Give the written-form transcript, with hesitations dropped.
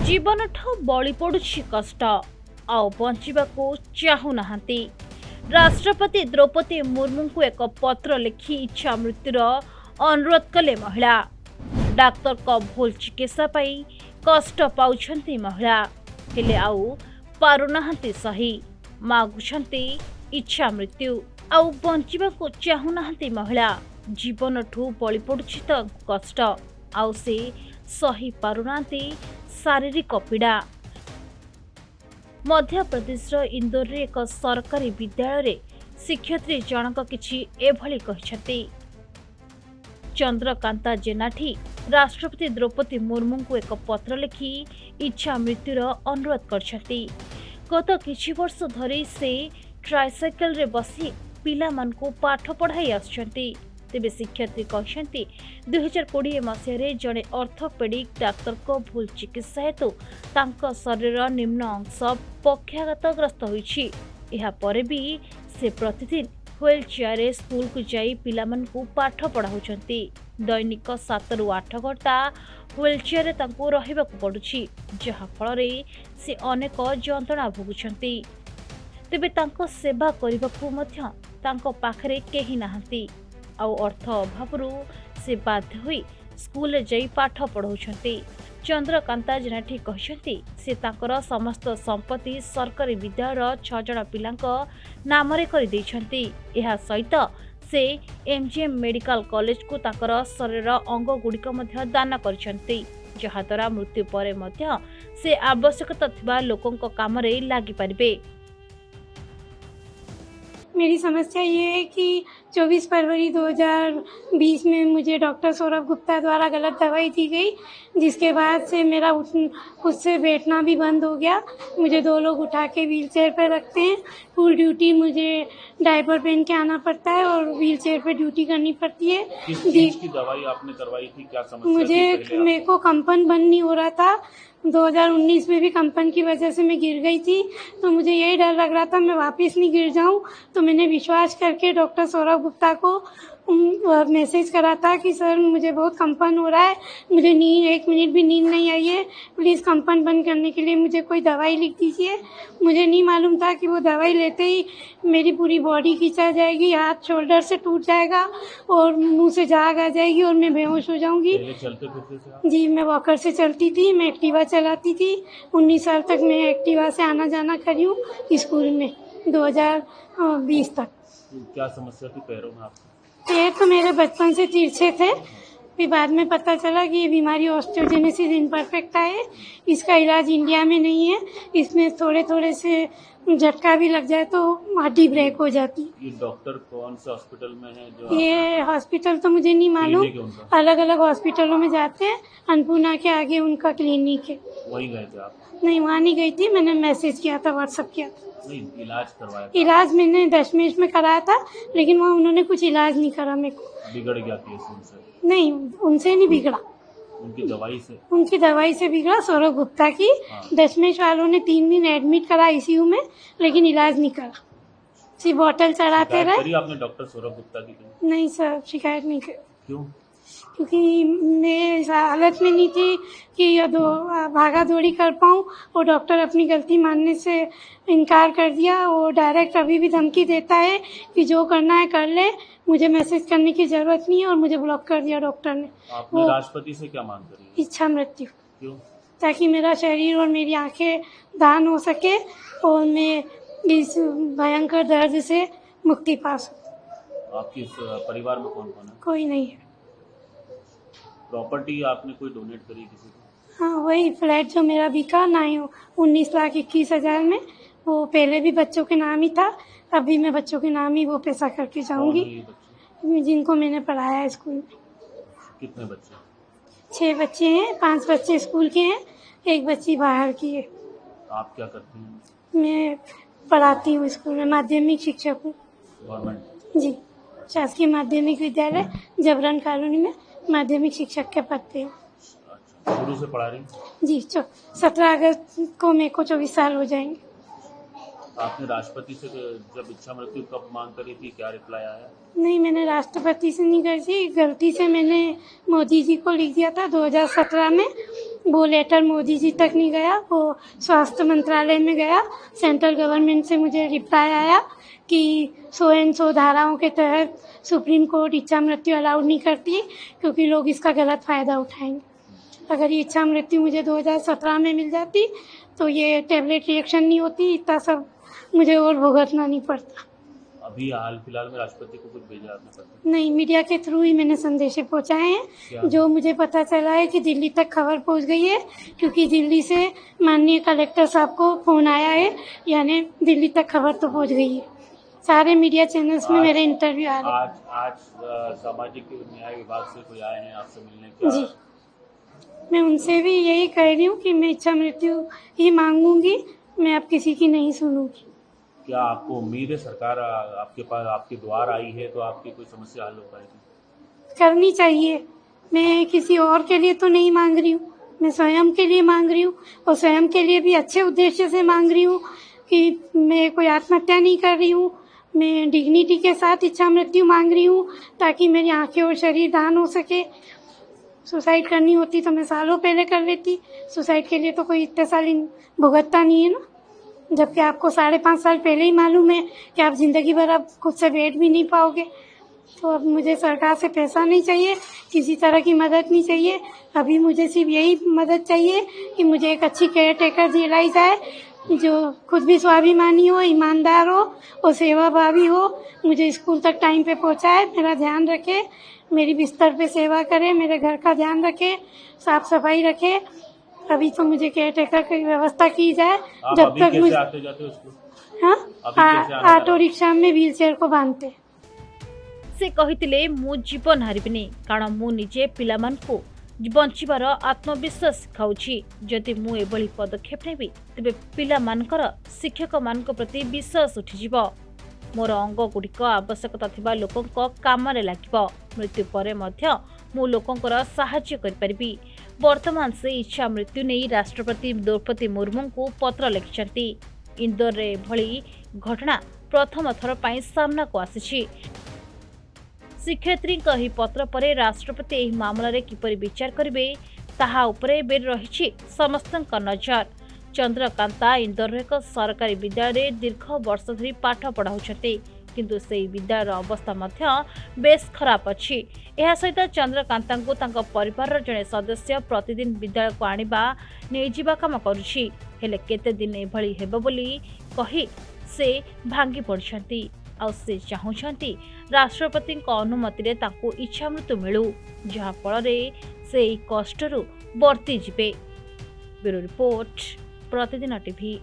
जीवनठू बळी पड़ुछि कष्ट आउ बंचिबाकू चाहूनाहांती। राष्ट्रपति द्रौपदी मुर्मू को एक पत्र लिखि इच्छा मृत्युर अनुरोध कले महिला। डाक्तर को भूल चिकित्सा पाई कष्ट पाउछंती महिला, हेले आउ पारुनाहांती सही मागुछंती इच्छा मृत्यु। आउ बंचिबाकू चाहूनाहांती महिला। जीवनठू बळी पड़ुछि कष्ट आउ से सही पारुनाहांती शारीरिक पीड़ा। मध्य प्रदेश इंदौर रे एक सरकारी विद्यालय रे शिक्षयित्री जनक किछि एभली कहिसथि। चंद्रकांता जेनाठी राष्ट्रपति द्रौपदी मुर्मू को एक पत्र लिखि इच्छा मृत्युर अनुरोध करछथि। गत किछि वर्ष धरी से ट्राइसाइकल रे बसी पिला मान को पाठ पढ़ाई आछंती। तेबे शिक्षयित्री कहते 2020 मसीह जड़े ऑर्थोपेडिक डाक्तर को भूल चिकित्सा हेतु तांको शरीर निम्न अंश पक्षाघातग्रस्त होइछि। एहा परे भी से प्रतिदिन व्हील चेयर स्कूल को जाई पिलामन को पाठ पढ़ाउछंती। दैनिक 7 ରୁ 8 घंटा व्हील चेयर तांको रहिबाकू पडुछि, जहा फଳରେ से अनेक जंत्रणा भोगुछंती। तेबे तांको सेवा करिबाकू मध्य तांको पाखरे केही नाहंती। आउ अर्थ अभावरू से बाध्य होई स्कूल जाई पाठ पढ़ाउछंती। चंद्रकांता जेनाठी कहछंती से तांकर समस्त संपत्ति सरकारी विद्यालय 6 जण पिलांक नामरे करि दैछंती। एहा सहित से एमजीएम मेडिकल कॉलेज को तांकर शरीर अंग गुड़िक मध्य दान करछंती, जहा द्वारा मृत्यु परे मध्य से आवश्यकता थिबा लोकंक कामरे लागि परिबे। मेरी समस्या ये है कि 24 फरवरी 2020 में मुझे डॉक्टर सौरभ गुप्ता द्वारा गलत दवाई दी गई, जिसके बाद से मेरा खुद से बैठना भी बंद हो गया। मुझे 2 लोग उठा के व्हील चेयर पर रखते हैं। फुल ड्यूटी मुझे डायपर पहन के आना पड़ता है और व्हील चेयर पर ड्यूटी करनी पड़ती है। किस चीज की दवाई आपने करवाई थी, क्या समस्या मुझे मेरे को कंपन बंद नहीं हो रहा था। 2019 में भी कंपन की वजह से मैं गिर गई थी, तो मुझे यही डर लग रहा था मैं वापस नहीं गिर जाऊं। तो मैंने विश्वास करके डॉक्टर सौरभ गुप्ता को मैसेज करा था कि सर मुझे बहुत कंपन हो रहा है, मुझे नींद 1 मिनट भी नींद नहीं आई है, प्लीज़ कंपन बंद करने के लिए मुझे कोई दवाई लिख दीजिए। मुझे नहीं मालूम था कि वो दवाई लेते ही मेरी पूरी बॉडी खींचा जाएगी, हाथ शोल्डर से टूट जाएगा और मुंह से झाग आ जाएगी और मैं बेहोश हो जाऊंगी। चलते फिरते थे? जी, मैं वॉकर से चलती थी, मैं एक्टिवा चलाती थी। 19 साल तक मैं एक्टिवा से आना जाना करी हूँ स्कूल में 2020 तक। क्या समस्या थी पैरों में आपको? पैर तो मेरे बचपन से तिरछे थे, फिर बाद में पता चला कि ये बीमारी ऑस्टियोजेनेसिस इम्परफेक्टा है। इसका इलाज इंडिया में नहीं है। इसमें थोड़े थोड़े से झटका भी लग जाए तो हड्डी ब्रेक हो जाती है। ये डॉक्टर कौन से हॉस्पिटल में है जो? ये हॉस्पिटल तो मुझे नहीं मालूम, अलग अलग हॉस्पिटलों में जाते हैं। अन्नपूर्णा के आगे उनका क्लिनिक है। वहीं गए थे आप? नहीं, वहाँ नहीं गई थी, मैंने मैसेज किया था, व्हाट्सएप किया था। नहीं, इलाज करवाया था? इलाज मैंने दशमेश में कराया था, लेकिन वहाँ उन्होंने कुछ इलाज नहीं करा मेरे को। बिगड़ गया थी उनसे? नहीं, उनसे नहीं बिगड़ा, उनकी दवाई से? उनकी दवाई से बिगड़ा, सौरभ गुप्ता की। दशमेश वालों ने 3 दिन एडमिट करा आईसीयू में, लेकिन इलाज नहीं करा, सिर्फ बॉटल चढ़ाते रहे। आपने डॉक्टर सौरभ गुप्ता की? नहीं सर, शिकायत नहीं की। क्यों? क्योंकि मैं इस हालत में नहीं थी कि ये भागा दौड़ी कर पाऊँ। वो डॉक्टर अपनी गलती मानने से इनकार कर दिया। वो डायरेक्ट अभी भी धमकी देता है कि जो करना है कर ले, मुझे मैसेज करने की जरूरत नहीं है, और मुझे ब्लॉक कर दिया डॉक्टर ने। आपने राष्ट्रपति से क्या मांग करी? इच्छा मृत्यु। क्यों? ताकि मेरा शरीर और मेरी आंखें दान हो सके और मैं इस भयंकर दर्द से मुक्ति पा सकूं। आपके परिवार में कौन कौन है? कोई नहीं है। प्रॉपर्टी आपने कोई डोनेट करी किसी को? हाँ, वही फ्लैट जो मेरा बिका ना 19,21,000 में, वो पहले भी बच्चों के नाम ही था, अभी मैं बच्चों के नाम ही वो पैसा करके जाऊंगी, जिनको मैंने पढ़ाया है स्कूल में। कितने बच्चे? 6 बच्चे हैं, 5 बच्चे स्कूल के हैं, 1 बच्ची बाहर की है। आप क्या करती हैं? मैं पढ़ाती हूँ स्कूल में, माध्यमिक शिक्षक हूँ। गवर्नमेंट? जी, शासकीय माध्यमिक विद्यालय जबरन कॉलोनी में माध्यमिक शिक्षक के पद पे। शुरू से पढ़ा रही? जी, 17 अगस्त को मेरे को 24 साल हो जाएंगे। आपने राष्ट्रपति से जब इच्छा मृत्यु कब मांग करी थी, क्या रिप्लाई आया? नहीं, मैंने राष्ट्रपति से नहीं करी थी, गलती से मैंने मोदी जी को लिख दिया था 2017 में। वो लेटर मोदी जी तक नहीं गया, वो स्वास्थ्य मंत्रालय में गया। सेंट्रल गवर्नमेंट से मुझे रिप्लाई आया कि सो एंड सो धाराओं के तहत सुप्रीम कोर्ट इच्छा मृत्यु अलाउड नहीं करती, क्योंकि लोग इसका गलत फ़ायदा उठाएंगे। अगर ये इच्छा मृत्यु मुझे 2017 में मिल जाती तो ये टैबलेट रिएक्शन नहीं होती, इतना सब मुझे और भुगतना नहीं पड़ता। अभी हाल फिलहाल में राष्ट्रपति को कुछ भेजा आपने पत्र? नहीं, मीडिया के थ्रू ही मैंने संदेशे पहुंचाए क्या? हैं। जो मुझे पता चला है कि दिल्ली तक खबर पहुंच गई है, क्योंकि दिल्ली से माननीय कलेक्टर साहब को फोन आया है, यानी दिल्ली तक खबर तो पहुंच गई है। सारे मीडिया चैनल्स में मेरे इंटरव्यू आ रहे हैं। आज सामाजिक न्याय विभाग से कोई आए हैं आपसे मिलने? क्या जी, मैं उनसे भी यही कह रही हूँ कि मैं इच्छा मृत्यु ही मांगूंगी, मैं अब किसी की नहीं सुनूंगी। क्या आपको उम्मीद है सरकार आपके पास आपके द्वार आई है तो आपकी कोई समस्या हल हो पाएगी? करनी चाहिए। मैं किसी और के लिए तो नहीं मांग रही हूँ, मैं स्वयं के लिए मांग रही हूँ, और स्वयं के लिए भी अच्छे उद्देश्य से मांग रही हूँ कि मैं कोई आत्महत्या नहीं कर रही हूँ। मैं डिग्निटी के साथ इच्छा मृत्यु मांग रही हूँ, ताकि मेरी आंखें और शरीर दान हो सके। सुसाइड करनी होती तो मैं सालों पहले कर लेती। सुसाइड के लिए तो कोई इतने साल भुगतता नहीं है ना, जबकि आपको 5.5 साल पहले ही मालूम है कि आप जिंदगी भर आप खुद से बैठ भी नहीं पाओगे। तो अब मुझे सरकार से पैसा नहीं चाहिए, किसी तरह की मदद नहीं चाहिए। अभी मुझे सिर्फ यही मदद चाहिए कि मुझे एक अच्छी केयर टेकर दिलाई जाए, जो खुद भी स्वाभिमानी हो, ईमानदार हो और सेवाभावी हो। मुझे स्कूल तक टाइम पे पहुंचाए, मेरा ध्यान रखे, मेरी बिस्तर पे सेवा करे, मेरे घर का ध्यान रखे, साफ सफाई रखे। अभी तो मुझे केयर टेकर की व्यवस्था की जाए। जब तक मुझे आते जाते हो स्कूल? हाँ, ऑटो रिक्शा में व्हील चेयर को बांधते। से कहितिले मु जीवन हारिबिनी, कारण मु निजे पिलामानकु बंचिबार आत्मविश्वास सिखाउछि। जदि मु एभली पदक्षेप नेबी तेबे पिलामानकर शिक्षक मानक प्रति विश्वास उठिजिब। मोर अंग गुड़िक आवश्यकता थिबा लोकंक कामरे लागिब। मृत्यु परे मध्य मु लोकंकर सहाय्य करिपारिबि। वर्तमान से इच्छा मृत्यु नहीं राष्ट्रपति द्रौपदी मुर्मू को पत्र लिखिछंती। इंदौर रे भली घटना प्रथम थर पई सामना को आसीछि। शिक्षयित्री कही पत्र परे राष्ट्रपति एही मामला रे किपरि विचार करिवे ताहा उपरे बेर रहिछि समस्तक नजर। चंद्रकांता इंदौर एक सरकारी विद्यालय दीर्घ वर्ष धरी पाठ पढ़ाउछते, किंतु से विद्यालय अवस्था मध्य बेस खराब अछि। एहा सहित चंद्रकांता को तांका परिवार जने सदस्य प्रतिदिन विद्यालय को आनिबा नै जिबा काम करूछि। हेले केते दिन एभली हेबो बोली कही से भांगी पड़छंती। आ से चाहुछंती राष्ट्रपति अनुमति रे तांको इच्छा मृत्यु मिलू, जहा फल रे से कष्टरू बर्ती जिबे। ब्यूरो रिपोर्ट, प्रतिदिन टीवी।